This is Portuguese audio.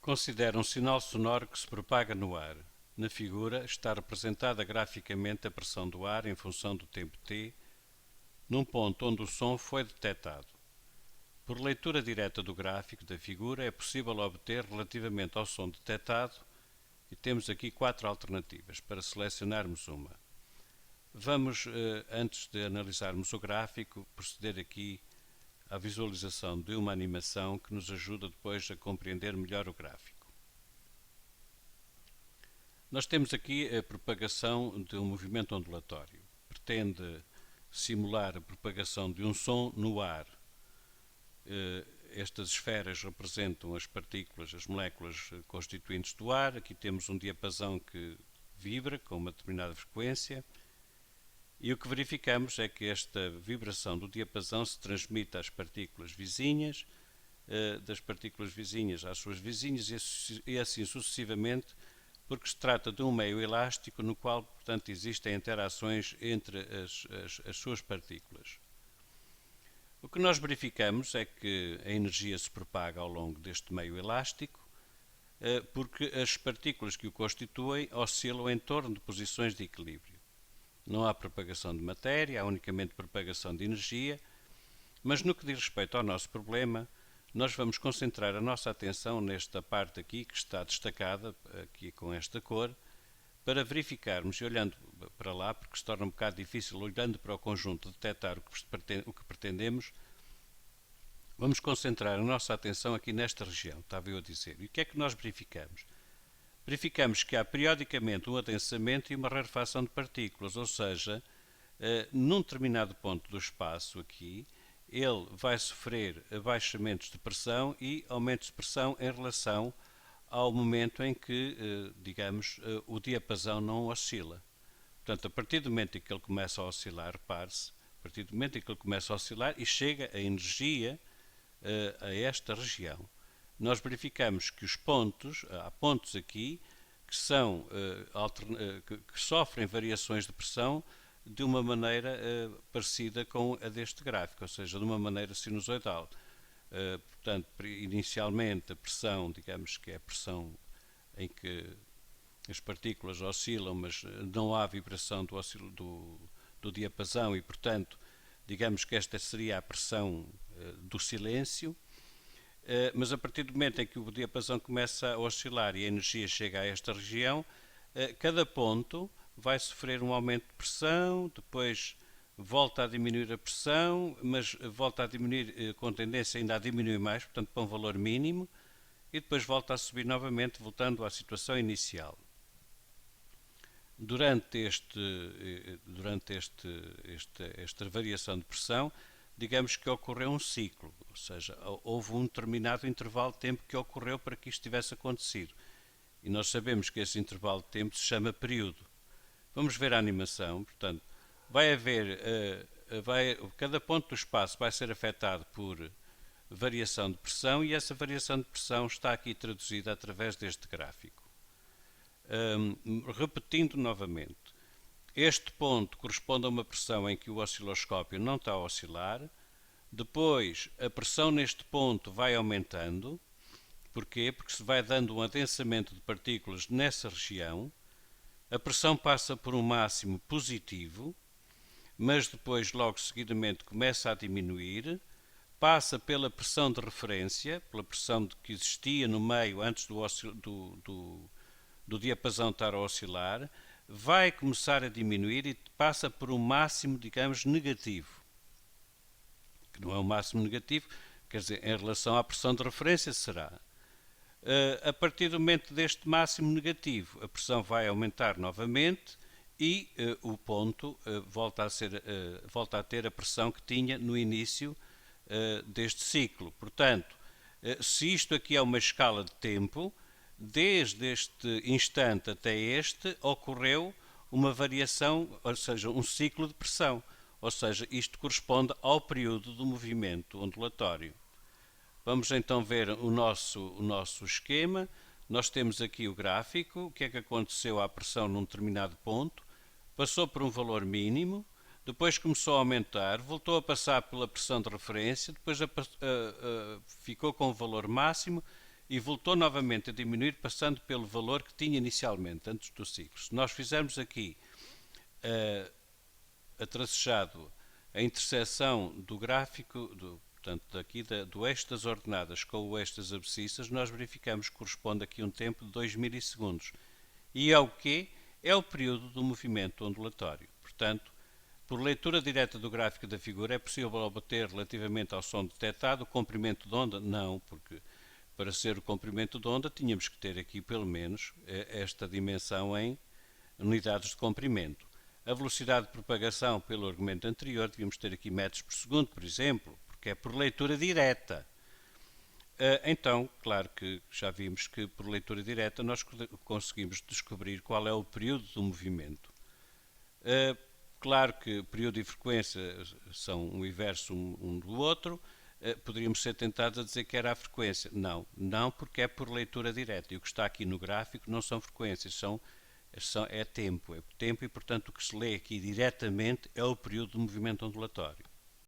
Considera um sinal sonoro que se propaga no ar. Na figura está representada graficamente a pressão do ar em função do tempo t, num ponto onde o som foi detectado. Por leitura direta do gráfico da figura é possível obter, relativamente ao som detectado, e temos aqui 4 alternativas para selecionarmos uma. Vamos, antes de analisarmos o gráfico, proceder aqui à visualização de uma animação que nos ajuda depois a compreender melhor o gráfico. Nós temos aqui a propagação de um movimento ondulatório. Pretende simular a propagação de um som no ar. Estas esferas representam as partículas, as moléculas constituintes do ar. Aqui temos um diapasão que vibra com uma determinada frequência. E o que verificamos é que esta vibração do diapasão se transmite às partículas vizinhas, das partículas vizinhas às suas vizinhas e assim sucessivamente, porque se trata de um meio elástico no qual, portanto, existem interações entre as suas partículas. O que nós verificamos é que a energia se propaga ao longo deste meio elástico, porque as partículas que o constituem oscilam em torno de posições de equilíbrio. Não há propagação de matéria, há unicamente propagação de energia, mas no que diz respeito ao nosso problema, nós vamos concentrar a nossa atenção nesta parte aqui, que está destacada, aqui com esta cor, para verificarmos, e olhando para lá, porque se torna um bocado difícil, olhando para o conjunto, detectar o que pretendemos, vamos concentrar a nossa atenção aqui nesta região, estava eu a dizer. E o que é que nós verificamos? Verificamos que há periodicamente um adensamento e uma rarefação de partículas, ou seja, num determinado ponto do espaço aqui, ele vai sofrer abaixamentos de pressão e aumentos de pressão em relação ao momento em que, digamos, o diapasão não oscila. Portanto, a partir do momento em que ele começa a oscilar, repare-se, a partir do momento em que ele começa a oscilar e chega a energia a esta região, nós verificamos que os pontos, há pontos aqui que são que sofrem variações de pressão de uma maneira parecida com a deste gráfico, ou seja, de uma maneira sinusoidal. Portanto, inicialmente a pressão, digamos que é a pressão em que as partículas oscilam, mas não há vibração do diapasão e, portanto, digamos que esta seria a pressão do silêncio. Mas a partir do momento em que o diapasão começa a oscilar e a energia chega a esta região, cada ponto vai sofrer um aumento de pressão, depois volta a diminuir a pressão, mas volta a diminuir com tendência ainda a diminuir mais, portanto para um valor mínimo, e depois volta a subir novamente, voltando à situação inicial. Durante esta variação de pressão, digamos que ocorreu um ciclo, ou seja, houve um determinado intervalo de tempo que ocorreu para que isto tivesse acontecido. E nós sabemos que esse intervalo de tempo se chama período. Vamos ver a animação, portanto, cada ponto do espaço vai ser afetado por variação de pressão e essa variação de pressão está aqui traduzida através deste gráfico. Repetindo novamente, este ponto corresponde a uma pressão em que o osciloscópio não está a oscilar. Depois, a pressão neste ponto vai aumentando. Porquê? Porque se vai dando um adensamento de partículas nessa região. A pressão passa por um máximo positivo, mas depois, logo seguidamente, começa a diminuir. Passa pela pressão de referência, pela pressão que existia no meio antes do diapasão estar a oscilar, vai começar a diminuir e passa por um máximo, digamos, negativo. Que não é um máximo negativo, quer dizer, em relação à pressão de referência será. A partir do momento deste máximo negativo, a pressão vai aumentar novamente e o ponto volta a ter a pressão que tinha no início deste ciclo. Portanto, se isto aqui é uma escala de tempo, desde este instante até este ocorreu uma variação, ou seja, um ciclo de pressão, ou seja, isto corresponde ao período do movimento ondulatório. Vamos então ver o nosso esquema. Nós temos aqui o gráfico, o que é que aconteceu à pressão num determinado ponto, passou por um valor mínimo, depois começou a aumentar, voltou a passar pela pressão de referência, depois ficou com o valor máximo e voltou novamente a diminuir, passando pelo valor que tinha inicialmente, antes do ciclo. Se nós fizermos aqui tracejado a interseção do gráfico, portanto, aqui do eixo das ordenadas com o eixo das abscissas, nós verificamos que corresponde aqui a um tempo de 2 milissegundos. E é o quê? É o período do movimento ondulatório. Portanto, por leitura direta do gráfico da figura, é possível obter relativamente ao som detectado o comprimento de onda? Não, porque para ser o comprimento de onda tínhamos que ter aqui pelo menos esta dimensão em unidades de comprimento. A velocidade de propagação, pelo argumento anterior, devíamos ter aqui metros por segundo, por exemplo, porque é por leitura direta. Então, claro que já vimos que por leitura direta nós conseguimos descobrir qual é o período do movimento. Claro que período e frequência são um inverso um do outro. Poderíamos ser tentados a dizer que era a frequência. Não, não, porque é por leitura direta. E o que está aqui no gráfico não são frequências, é tempo. É tempo e, portanto, o que se lê aqui diretamente é o período do movimento ondulatório.